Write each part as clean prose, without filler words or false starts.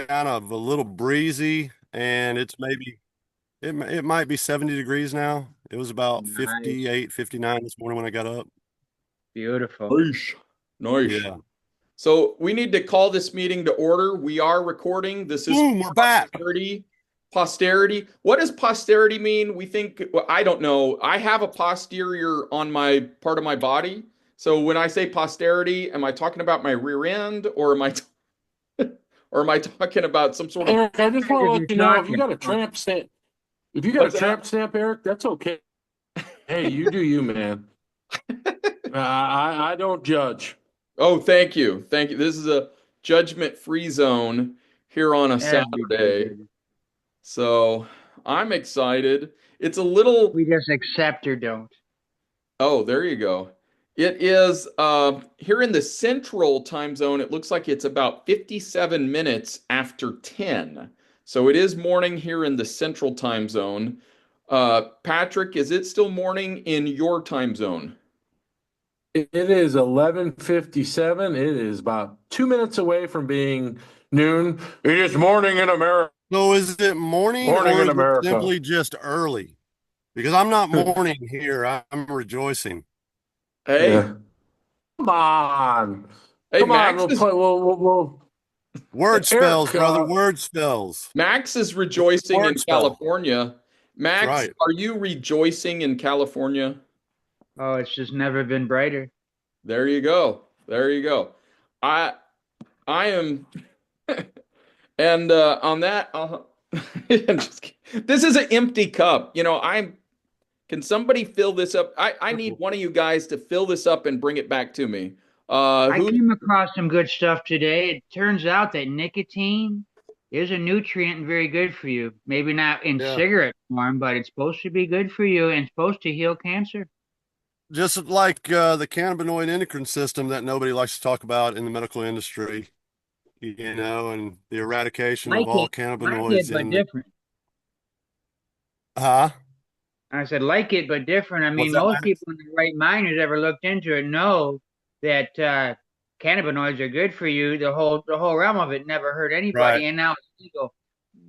kind of a little breezy, and it might be 70 degrees now. It was about Nice. 58, 59 this morning when I got up. Beautiful. Nice. Nice. Yeah. So we need to call this meeting to order. We are recording. This is Boom, we're back. posterity. Posterity. What does posterity mean? We think, well, I don't know. I have a posterior on my part of my body. So when I say posterity, am I talking about my rear end or or am I talking about some sort of Eric, I just want to Because let you're you know if you talking. got a tramp stamp, if you got a what's that? tramp stamp, Eric, that's okay. Hey, you do you, man. I don't judge. Oh, thank you. Thank you. This is a judgment-free zone here on a Every day, Saturday. baby. So I'm excited. It's a little, We just accept or don't. oh, there you go. It is here in the central time zone, it looks like it's about 57 minutes after 10. So it is morning here in the central time zone. Patrick, is it still morning in your time zone? It is 11:57. It is about 2 minutes away from being noon. It is morning in America. So is it morning Morning or in is it America. simply just early? Because I'm not mourning here. I'm rejoicing. Hey, Yeah. Come on. hey, Come on. We'll play. Word spells, Eric, brother. Word spells. Max is rejoicing Word in spell. California. That's Max, right. are you rejoicing in California? Oh, it's just never been brighter. There you go. There you go. I I am and on that I'm just kidding. This is an empty cup. I'm can somebody fill this up? I need one of you guys to fill this up and bring it back to me. I Who came across some good stuff today. It turns out that nicotine is a nutrient and very good for you. Maybe not in Yeah. cigarette form, but it's supposed to be good for you and supposed to heal cancer. Just like the cannabinoid endocrine system that nobody likes to talk about in the medical industry, and the eradication of all Like it, cannabinoids but in the, different. huh? I said, like it, but different. I What's mean, that, most Max? people in their right mind who's ever looked into it know that cannabinoids are good for you. The whole realm of it never hurt Right. anybody, and now it's legal.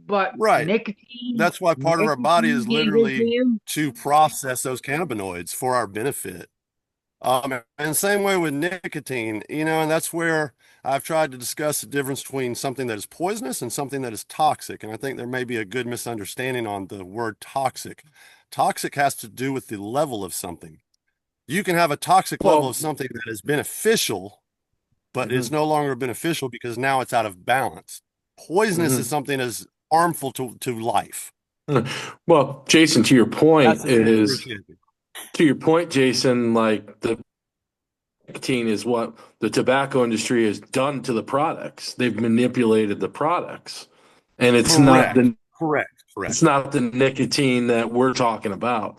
But Right. nicotine, That's why part of our body is being good for literally you. to process those cannabinoids for our benefit. And same way with nicotine, and that's where I've tried to discuss the difference between something that is poisonous and something that is toxic. And I think there may be a good misunderstanding on the word toxic. Toxic has to do with the level of something. You can have a toxic level well, of something that is beneficial, but it's mhm, no longer beneficial because now it's out of balance. Poisonous is mhm. something that's harmful to life. Well, Jason, That's the differentiation. to your point, Jason, like the nicotine is what the tobacco industry has done to the products. They've manipulated the products, and Correct. Correct. it's Correct. not the nicotine that we're talking about.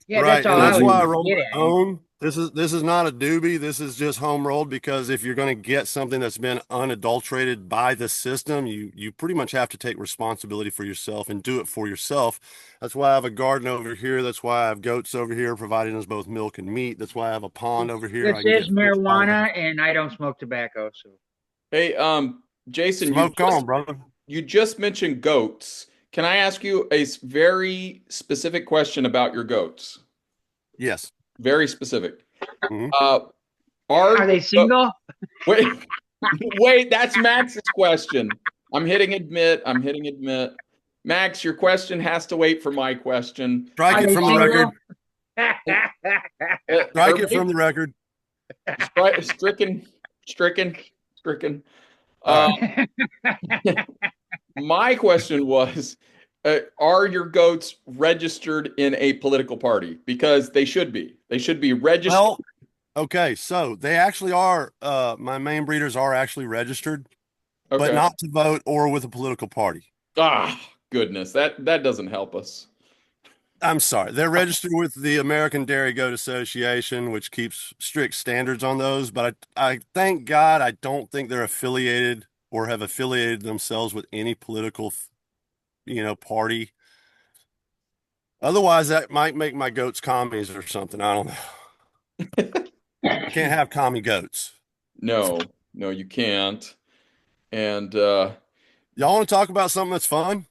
Yeah, that's Right, all and I that's was why The I trying to roll get my at. own. This is not a doobie. This is just home rolled because if you're going to get something that's been unadulterated by the system, you pretty much have to take responsibility for yourself and do it for yourself. That's why I have a garden over here. That's why I have goats over here providing us both milk and meat. That's why I have a pond over here. This I can is get fish out of. marijuana, and I don't smoke tobacco, so Hey, Jason, Smoke on, brother. you just mentioned goats. Can I ask you a very specific question about your goats? Yes. Very specific. Hmm. Uh, are are your they single? wait, wait, that's Max's question. I'm hitting admit. I'm hitting admit. Max, your question has to wait for my question. Strike Are it they from the record. single? Strike it from Everybody, the record. stricken, stricken, stricken. All Uh, right. my question was, are your goats registered in a political party? Because they should be. They should be registered. Well, okay. So they actually are. My main breeders are actually registered, but Okay. not to vote or with a political party. Ah, goodness, that doesn't help us. I'm sorry. They're registered with the American Dairy Goat Association, which keeps strict standards on those. But I thank God I don't think they're affiliated or have affiliated themselves with any political, party. Otherwise, that might make my goats commies or something. I don't know. I can't have commie goats. No, no, you can't. And Y'all want to talk about something that's fun?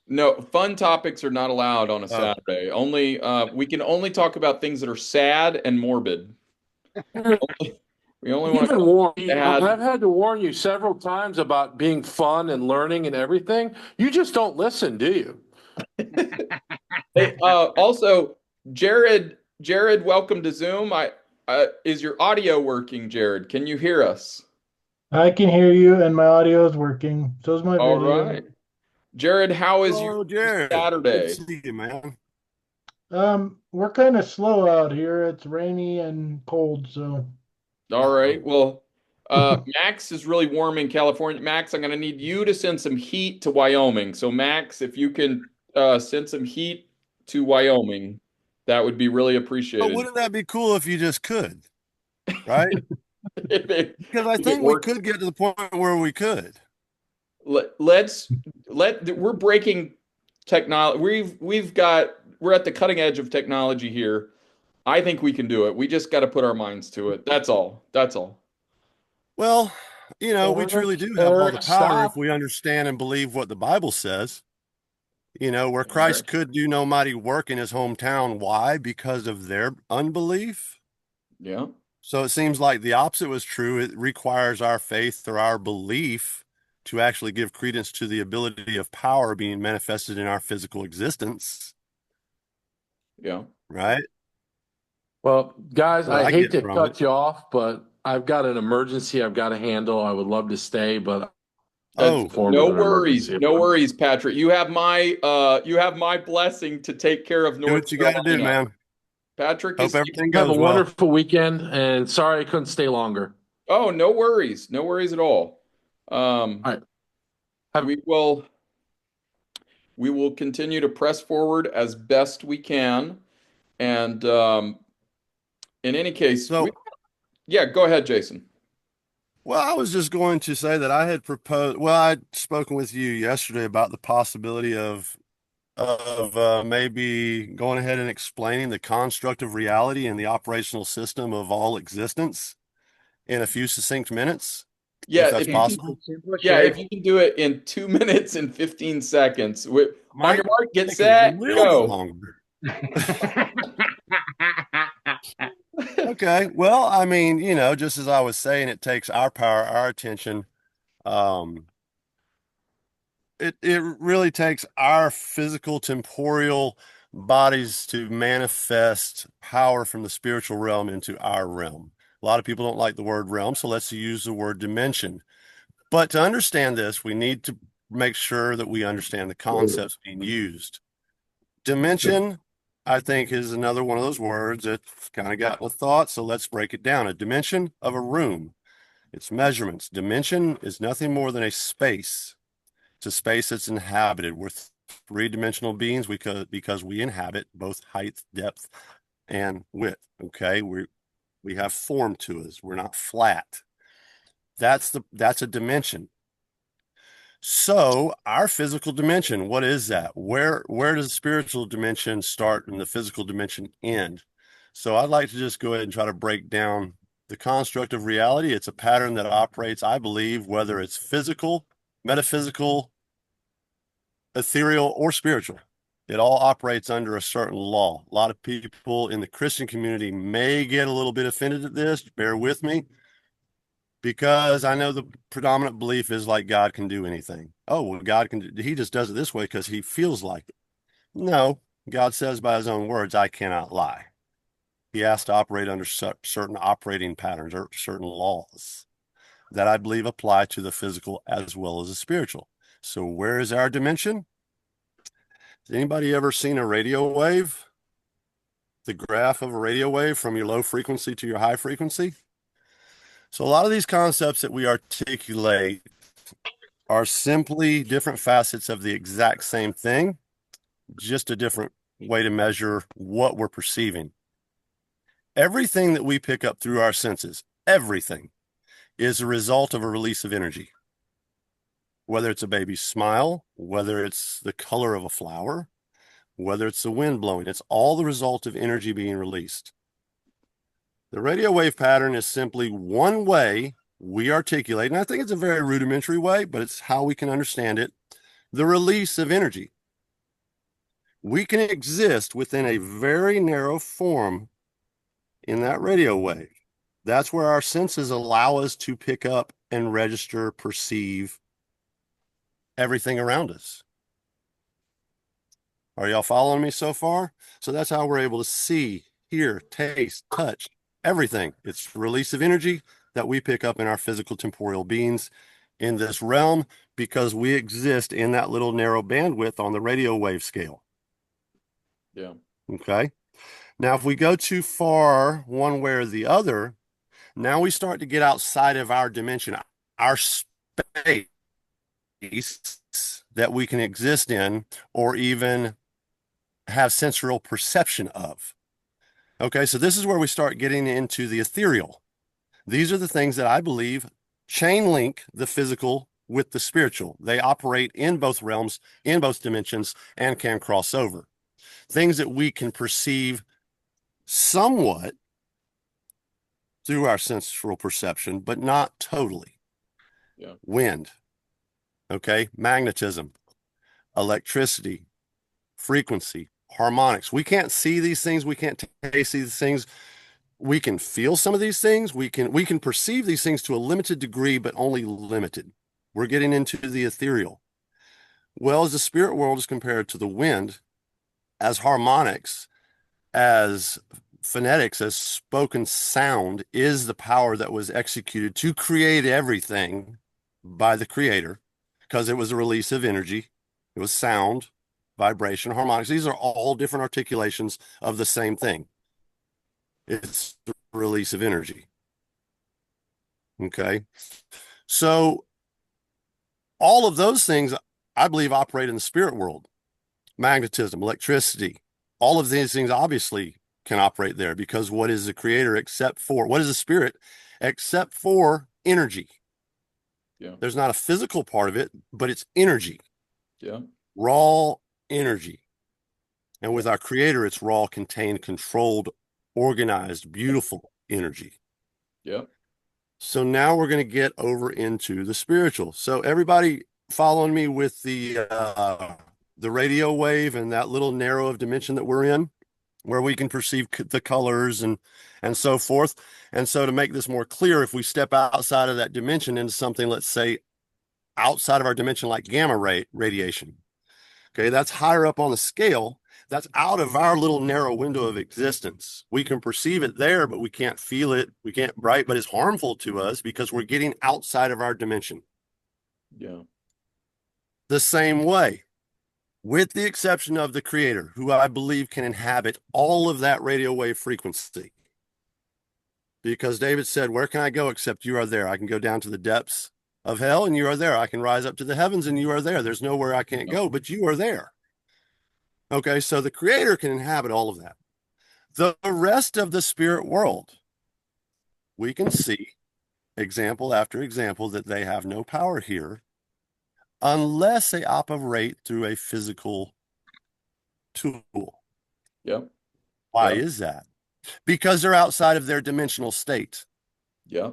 No, fun topics are not allowed on a Oh, Saturday. Only we can only talk about things that are sad and morbid. We only You've want to been talk warned. sad. I've had to warn you several times about being fun and learning and everything. You just don't listen, do you? Hey, also, Jared, welcome to Zoom. Is your audio working, Jared? Can you hear us? I can hear you and my audio is working. So is my All video. right. Jared, how is your hello, Jared. Good to Saturday? see you, man. We're kind of slow out here. It's rainy and cold, so All right. Well, Max is really warm in California. Max, I'm going to need you to send some heat to Wyoming. So, Max, if you can send some heat to Wyoming, that would be really But appreciated. wouldn't that be cool if you just could, right? If it, Because I if it think we works, could get to the point where we could. let's we're breaking technology. We're at the cutting edge of technology here. I think we can do it. We just got to put our minds to it. That's all. That's all. Well, we truly Eric, do have all the Eric, power if stop. we understand and believe what the Bible says. Where Christ Eric. could do no mighty work in his hometown. Why? Because of their unbelief. Yeah. So it seems like the opposite was true. It requires our faith or our belief to actually give credence to the ability of power being manifested in our physical existence, Yeah. right? Well, guys, What I I hate get to from it. cut you off, but I've got an emergency I've got to handle. I would love to stay, but I'm That's Oh, informed no of an worries. emergency. No worries, Patrick. You have my blessing to take care of do North what you got to do, Carolina. man. Patrick Hope is everything Have a goes well. wonderful weekend, and sorry I couldn't stay longer. Oh, no worries. No worries at all. Um, All right. Have we will continue to press forward as best we can. And in any case, So, yeah, go ahead, Jason. well, I was just going to say that I had proposed, well, I'd spoken with you yesterday about the possibility of maybe going ahead and explaining the construct of reality and the operational system of all existence in a few succinct minutes, if Yeah, that's if you can can, keep possible. it simple, yeah, sure. if you can do it in 2 minutes and 15 seconds. On your Might mark, get take a set, little bit go. longer. Okay. Well, I mean, just as I was saying, it takes our power, our attention. Um, it really takes our physical, temporal bodies to manifest power from the spiritual realm into our realm. A lot of people don't like the word realm, so let's use the word dimension. But to understand this, we need to make sure that we understand the concepts being used. Dimension, I think, is another one of those words that kind of got the thought. So let's break it down. A dimension of a room, its measurements. Dimension is nothing more than a space. It's a space that's inhabited. We're three-dimensional beings because we inhabit both height, depth, and width. Okay, we have form to us. We're not flat. That's a dimension. So our physical dimension, what is that? Where does the spiritual dimension start and the physical dimension end? So I'd like to just go ahead and try to break down the construct of reality. It's a pattern that operates, I believe, whether it's physical, metaphysical, ethereal, or spiritual. It all operates under a certain law. A lot of people in the Christian community may get a little bit offended at this. Bear with me, because I know the predominant belief is like God can do anything. Oh, well, God can do, he just does it this way because he feels like it. No, God says by his own words, I cannot lie. He has to operate under certain operating patterns or certain laws that I believe apply to the physical as well as the spiritual. So where is our dimension? Has anybody ever seen a radio wave? The graph of a radio wave from your low frequency to your high frequency? So a lot of these concepts that we articulate are simply different facets of the exact same thing, just a different way to measure what we're perceiving. Everything that we pick up through our senses, everything, is a result of a release of energy. Whether it's a baby's smile, whether it's the color of a flower, whether it's the wind blowing, it's all the result of energy being released. The radio wave pattern is simply one way we articulate, and I think it's a very rudimentary way, but it's how we can understand it, the release of energy. We can exist within a very narrow form in that radio wave. That's where our senses allow us to pick up and register, perceive everything around us. Are y'all following me so far? So that's how we're able to see, hear, taste, touch, everything. It's release of energy that we pick up in our physical temporal beings in this realm because we exist in that little narrow bandwidth on the radio wave scale. Yeah. Okay. Now, if we go too far one way or the other, now we start to get outside of our dimension, our space that we can exist in or even have sensorial perception of. Okay, so this is where we start getting into the ethereal. These are the things that I believe chain link the physical with the spiritual. They operate in both realms, in both dimensions, and can cross over. Things that we can perceive somewhat through our sensual perception, but not totally. Yeah. Wind, okay, magnetism, electricity, frequency, harmonics. We can't see these things. We can't taste these things. We can feel some of these things. We can perceive these things to a limited degree, but only limited. We're getting into the ethereal. Well, as the spirit world is compared to the wind, as harmonics, as phonetics, as spoken sound is the power that was executed to create everything by the creator, because it was a release of energy. It was sound, vibration, harmonics. These are all different articulations of the same thing. It's the release of energy. Okay. So all of those things, I believe, operate in the spirit world. Magnetism, electricity, all of these things obviously can operate there, because what is the creator except for, what is the spirit except for energy? Yeah. There's not a physical part of it, but it's energy. Yeah. Raw energy. And with our creator, it's raw, contained, controlled, organized, beautiful energy. Yeah. So now we're going to get over into the spiritual. So everybody following me with the radio wave and that little narrow of dimension that we're in, where we can perceive the colors and so forth. And so to make this more clear, if we step outside of that dimension into something, let's say outside of our dimension, like gamma ray radiation, okay, that's higher up on the scale. That's out of our little narrow window of existence. We can perceive it there, but we can't feel it. We can't, right? But it's harmful to us because we're getting outside of our dimension. Yeah. The same way, with the exception of the creator, who I believe can inhabit all of that radio wave frequency. Because David said, where can I go except you are there? I can go down to the depths of hell and you are there. I can rise up to the heavens and you are there. There's nowhere I can't go, but you are there. Okay, so the creator can inhabit all of that. The rest of the spirit world, we can see example after example that they have no power here unless they operate through a physical tool. Yeah. Why Yeah. is that? Because they're outside of their dimensional state. Yeah.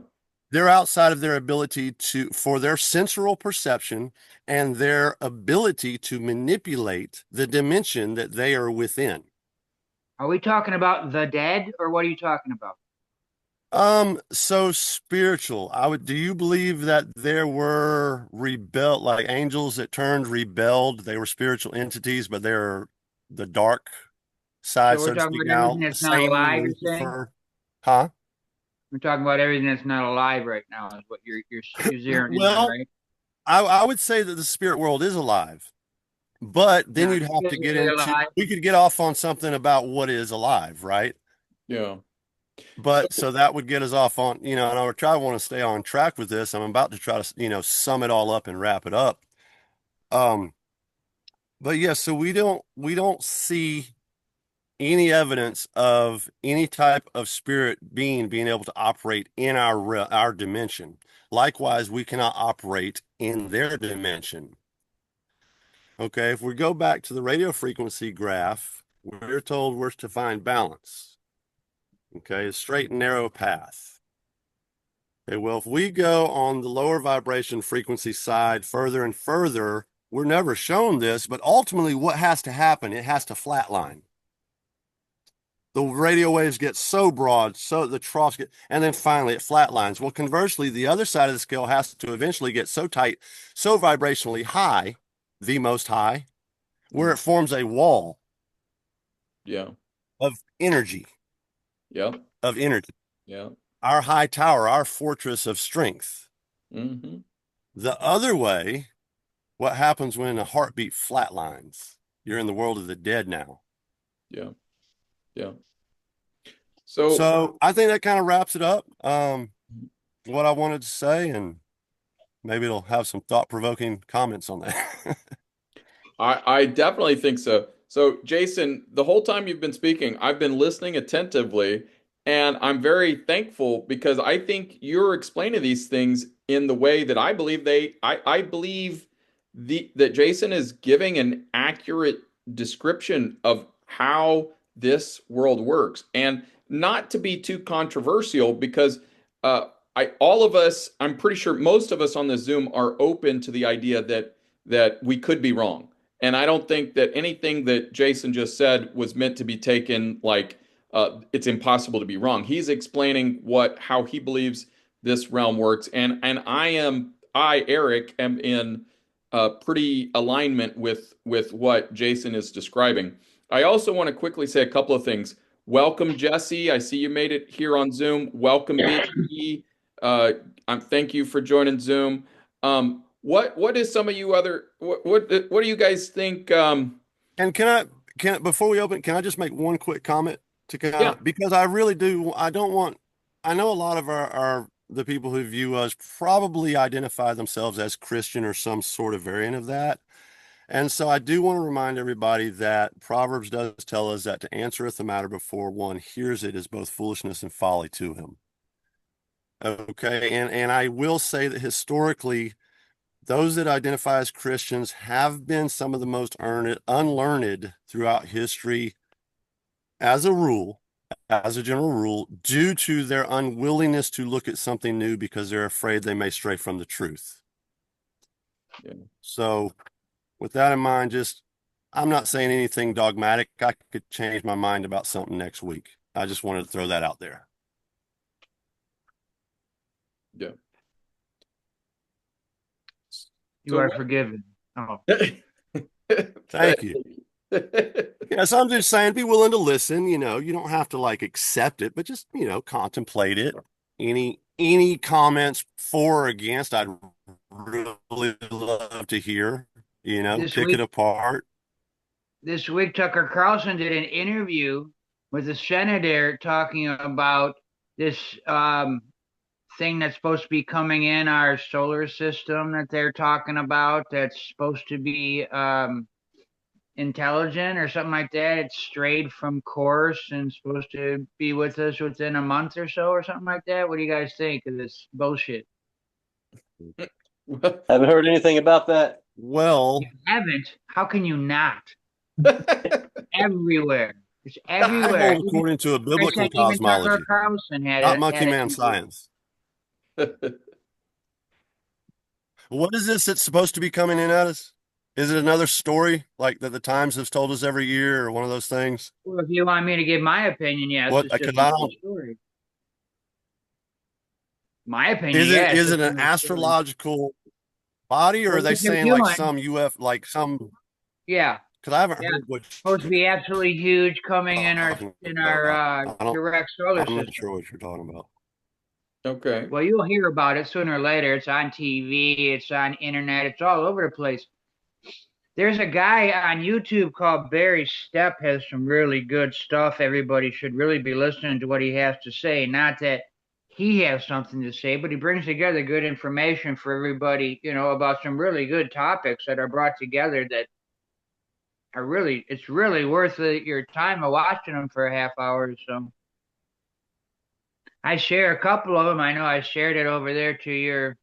They're outside of their ability for their sensorial perception and their ability to manipulate the dimension that they are within. Are we talking about the dead, or what are you talking about? So spiritual. Do you believe that there were like angels that rebelled? They were spiritual entities, but they're the dark side, So so we're to talking speak about everything now. that's not Satan, alive, you're saying? Lucifer. Huh? We're talking about everything that's not alive right now, is what you're zeroing in on, Well, right? I would say that the spirit world is alive, but then Not you'd have to get physically into, alive. we could get off on something about what is alive, right? Yeah. But so that would get us off on, and I would want to stay on track with this. I'm about to try to, sum it all up and wrap it up. But yeah, so we don't see any evidence of any type of spirit being able to operate in our dimension. Likewise, we cannot operate in their dimension. Okay, if we go back to the radio frequency graph, we're told we're to find balance. Okay, a straight and narrow path. Okay, well, if we go on the lower vibration frequency side further and further, we're never shown this, but ultimately what has to happen, it has to flatline. The radio waves get so broad, so the troughs get, and then finally it flatlines. Well, conversely, the other side of the scale has to eventually get so tight, so vibrationally high, the most high, where it forms a wall Yeah. of energy, Yeah. of energy. Yeah. Our high tower, our fortress of strength. Mm-hmm. The other way, what happens when a heartbeat flatlines? You're in the world of the dead now. Yeah. Yeah. So So I think that kind of wraps it up. What I wanted to say, and maybe it'll have some thought-provoking comments on that. I definitely think so. So, Jason, the whole time you've been speaking, I've been listening attentively, and I'm very thankful because I think you're explaining these things in the way that I believe I believe that Jason is giving an accurate description of how this world works. And not to be too controversial, because all of us, I'm pretty sure most of us on this Zoom are open to the idea that we could be wrong. And I don't think that anything that Jason just said was meant to be taken like it's impossible to be wrong. He's explaining how he believes this realm works, and Eric, am in pretty alignment with what Jason is describing. I also want to quickly say a couple of things. Welcome, Jesse. I see you made it here on Zoom. Welcome, BG. Thank you for joining Zoom. What is some of you other what do you guys think? And can before we open, can I just make one quick comment to kind Yeah, of, because I really do, I don't want, I know a lot of our the people who view us probably identify themselves as Christian or some sort of variant of that. And so I do want to remind everybody that Proverbs does tell us that to answereth the matter before one hears it is both foolishness and folly to him. Okay, and I will say that historically, those that identify as Christians have been some of the most unlearned throughout history as a rule, as a general rule, due to their unwillingness to look at something new because they're afraid they may stray from the truth. yeah, So with that in mind, I'm not saying anything dogmatic. I could change my mind about something next week. I just wanted to throw that out there. yeah. You are forgiven. Oh, Thank you. Yeah, so I'm just saying, be willing to listen. You know, you don't have to like accept it, but just, you know, contemplate it. Any comments for or against, I'd really love to hear. You know, this pick it week, apart. Tucker Carlson did an interview with a senator talking about this thing that's supposed to be coming in our solar system that they're talking about. That's supposed to be intelligent or something like that. It's strayed from course and supposed to be with us within a month or so or something like that. What do you guys think of this bullshit? Haven't heard anything about that. Well, You haven't? How can you not? Everywhere. It's I everywhere. hold according to a I biblical said even Tucker cosmology, Carlson not had monkey it. man science. What is this that's supposed to be coming in at us? Is it another story like that the Times has told us every year, or one of those things? Well, if you want me to give my opinion, yes, What? it's just Because I another don't. story. My opinion, yes, Is it's it an another story. astrological body, or Well, are they if they're saying like human, some UF, like some? yeah, Because I haven't yeah, heard what supposed to be absolutely huge coming you're talking in about. our direct solar I'm not system. sure what you're talking about. Okay. Well, you'll hear about it sooner or later. It's on TV, it's on internet, it's all over the place. There's a guy on YouTube called Barry Stepp, has some really good stuff. Everybody should really be listening to what he has to say. Not that he has something to say, but he brings together good information for everybody, you know, about some really good topics that are brought together that are really, it's really worth your time of watching them for a half hour or so. I share a couple of them. I know I shared it over there to your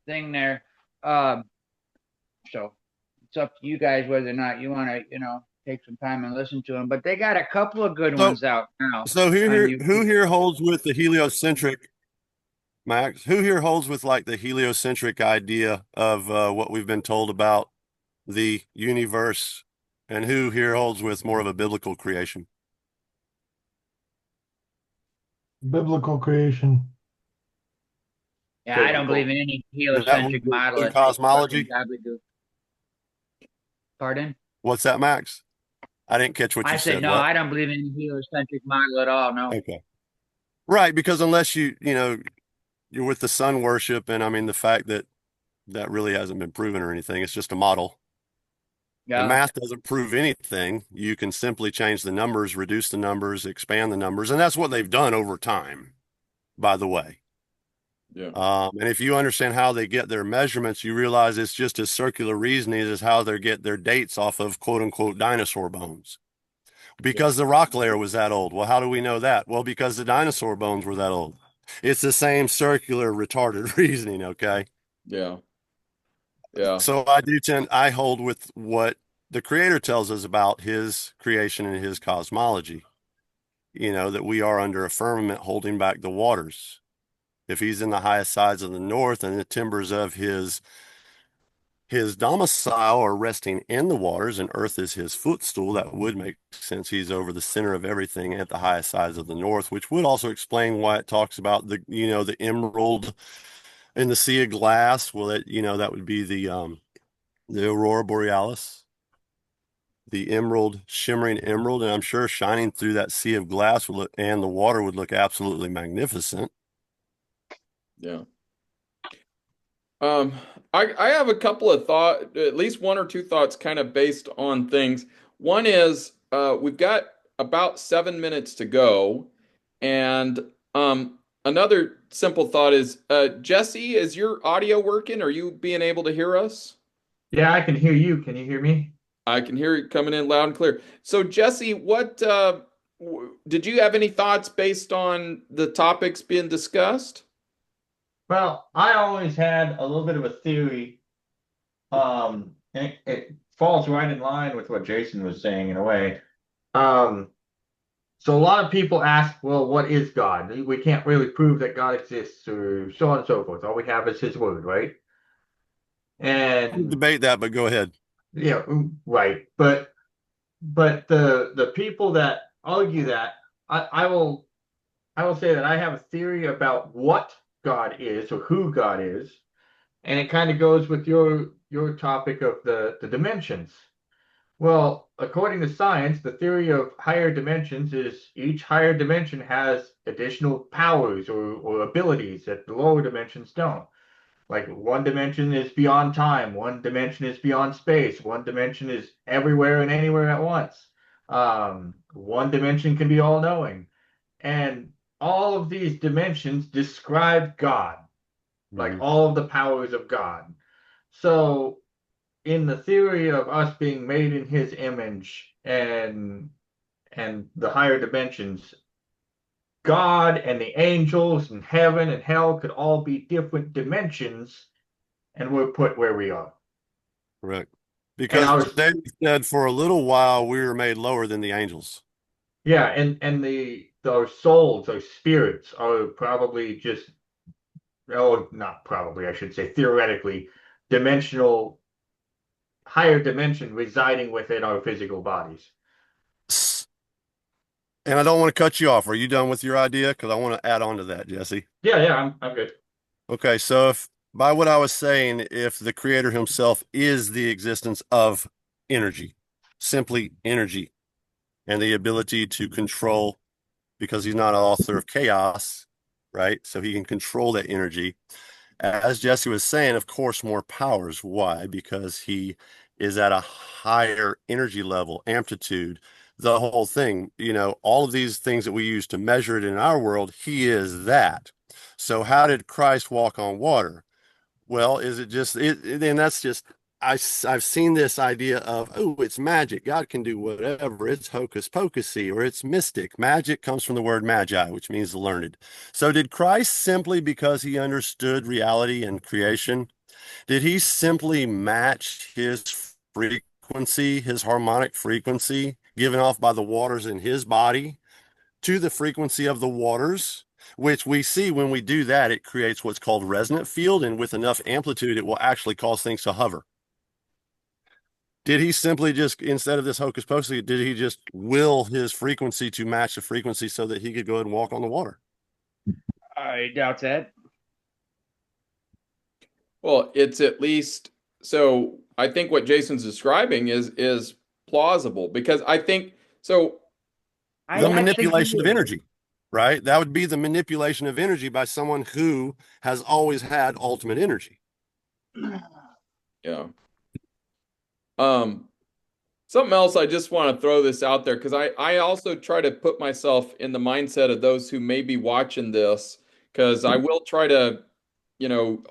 thing there. So it's up to you guys whether or not you want to, you know, take some time and listen to them. But they got a couple of good So, ones out now so on who YouTube. here holds with the heliocentric, Max? Who here holds with like the heliocentric idea of what we've been told about the universe, and who here holds with more of a biblical creation? Biblical creation. Yeah, I don't believe in any That would heliocentric be model in that they fucking cosmology. gobbledygook. Pardon? What's that, Max? I didn't catch what I you said said. no. What? I don't believe in any heliocentric model at all. No. Okay. Right, because unless you're with the sun worship, and I mean the fact that that really hasn't been proven or anything, it's just a model. And Yeah. math doesn't prove anything. You can simply change the numbers, reduce the numbers, expand the numbers, and that's what they've done over time, by the way. Yeah. And if you understand how they get their measurements, you realize it's just as circular reasoning as how they get their dates off of quote unquote dinosaur bones. Because the rock layer was that old. Well, how do we know that? Well, because the dinosaur bones were that old. It's the same circular retarded reasoning, okay? Yeah. Yeah. So I hold with what the creator tells us about his creation and his cosmology. That we are under a firmament holding back the waters. If he's in the highest sides of the north and the timbers of his domicile are resting in the waters and earth is his footstool, that would make sense. He's over the center of everything at the highest sides of the north, which would also explain why it talks about the emerald in the sea of glass. Well, that would be the aurora borealis, the emerald, shimmering emerald, and I'm sure shining through that sea of glass and the water would look absolutely magnificent. Yeah. I have a couple of at least one or two thoughts kind of based on things. One is we've got about 7 minutes to go. And another simple thought is Jesse, is your audio working? Are you being able to hear us? Yeah, I can hear you. Can you hear me? I can hear you coming in loud and clear. So Jesse, what did you have any thoughts based on the topics being discussed? Well, I always had a little bit of a theory. And it falls right in line with what Jason was saying in a way. So a lot of people ask, well, what is God? We can't really prove that God exists or so on and so forth. All we have is his word, right? I'll And debate that, but go ahead. yeah, right. But the people that argue that, I will say that I have a theory about what God is or who God is, and it kind of goes with your topic of the dimensions. Well, according to science, the theory of higher dimensions is each higher dimension has additional powers or abilities that the lower dimensions don't. Like one dimension is beyond time, one dimension is beyond space, one dimension is everywhere and anywhere at once. One dimension can be all knowing. And all of these dimensions describe God, like all of the powers of God. So, in the theory of us being made in his image and the higher dimensions, God and the angels and heaven and hell could all be different dimensions, and we're put where we are. Correct. And Because David said for a little while we were made lower than the angels. yeah, and those souls, those spirits are probably just, oh, not probably, I should say, theoretically, higher dimension residing within our physical bodies. And I don't want to cut you off. Are you done with your idea? Because I want to add on to that, Jesse. Yeah, I'm good. Okay, so if by what I was saying, if the creator himself is the existence of energy, simply energy, and the ability to control, because he's not an author of chaos, right? So he can control that energy. As Jesse was saying, of course, more powers. Why? Because he is at a higher energy level, amplitude, the whole thing. All of these things that we use to measure it in our world, he is that. So how did Christ walk on water? Well, is it just it? And that's just I've seen this idea of, oh, it's magic. God can do whatever. It's hocus pocusy, or it's mystic. Magic comes from the word magi, which means learned. So did Christ simply because he understood reality and creation? Did he simply match his freak frequency, his harmonic frequency given off by the waters in his body to the frequency of the waters, which we see when we do that, it creates what's called resonant field. And with enough amplitude, it will actually cause things to hover. Did he simply just, instead of this hocus pocus, did he just will his frequency to match the frequency so that he could go ahead and walk on the water? I doubt that. Well, it's at least, so I think what Jason's describing is plausible, because I think so. The manipulation of energy, right? That would be the manipulation of energy by someone who has always had ultimate energy. Yeah. Something else I just want to throw this out there, because I also try to put myself in the mindset of those who may be watching this, because I will try to,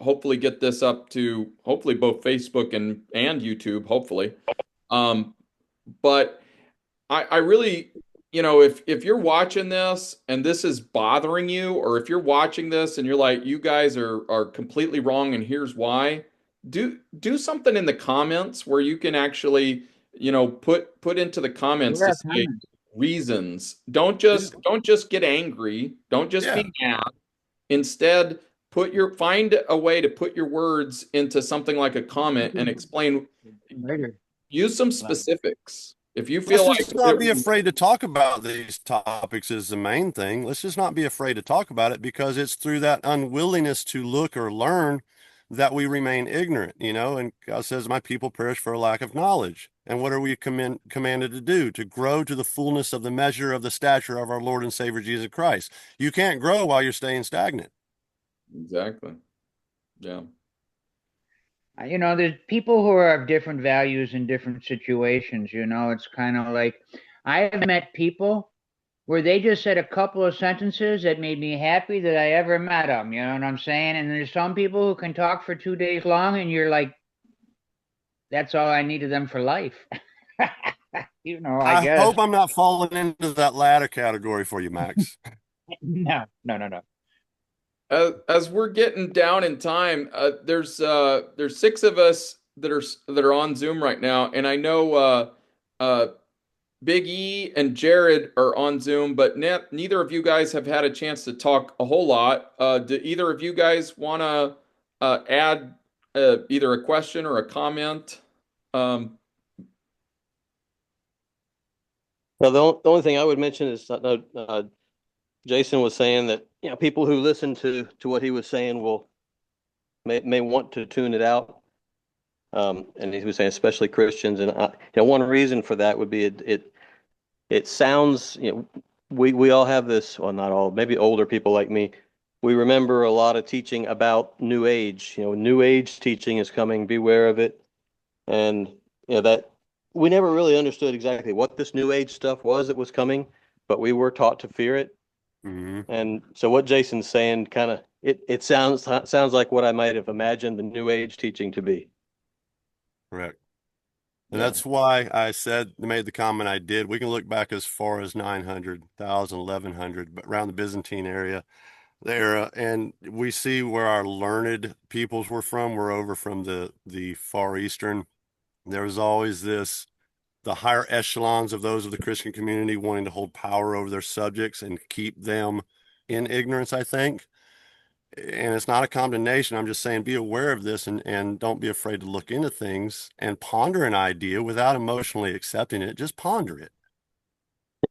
hopefully get this up to hopefully both Facebook and YouTube, hopefully. But I really, if you're watching this and this is bothering you, or if you're watching this and you're like, you guys are completely wrong and here's why, do something in the comments where you can actually, put into the comments to say reasons. Don't just get angry. Don't just be mad. Instead, find a way to put your words into something like a comment and explain. Use some specifics. If you feel Let's just not be afraid to talk about these topics is the main thing. Let's just not be afraid to talk about it, because it's through that unwillingness to look or learn that we remain ignorant, and God says, my people perish for a lack of knowledge. And what are we commanded to do? To grow to the fullness of the measure of the stature of our Lord and Savior Jesus Christ. You can't grow while you're staying stagnant. Exactly. Yeah. There's people who are of different values in different situations. It's kind of like I've met people where they just said a couple of sentences that made me happy that I ever met them. You know what I'm saying? And there's some people who can talk for 2 days long, and you're like, that's all I needed them for life. I guess. Hope I'm not falling into that latter category for you, Max. No. As we're getting down in time, there's 6 of us that are on Zoom right now, and I know Big E and Jared are on Zoom, but neither of you guys have had a chance to talk a whole lot. Do either of you guys want to add either a question or a comment? Well, the only thing I would mention is Jason was saying that people who listen to what he was saying may want to tune it out, and he was saying especially Christians, and one reason for that would be it sounds we all have this, well, not all, maybe older people like me, we remember a lot of teaching about New Age. New Age teaching is coming, beware of it, and that we never really understood exactly what this New Age stuff was that was coming, but we were taught to fear it. Mm-hmm. And so what Jason's saying kind of it sounds like what I might have imagined the New Age teaching to be. Correct. And that's why I made the comment I did. We can look back as far as 900, 1,000, 1,100, but around the Byzantine area there, and we see where our learned peoples were from. We're over from the Far Eastern. There was always the higher echelons of those of the Christian community wanting to hold power over their subjects and keep them in ignorance, I think. And it's not a condemnation. I'm just saying, be aware of this and don't be afraid to look into things and ponder an idea without emotionally accepting it. Just ponder it.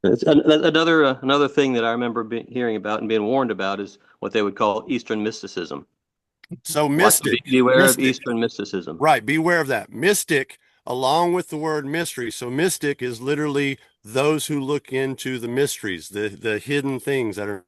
It's another thing that I remember hearing about and being warned about is what they would call Eastern mysticism. So mystic. Beware of Eastern mysticism. Right. Beware of that. Mystic, along with the word mystery. So mystic is literally those who look into the mysteries, the hidden things that are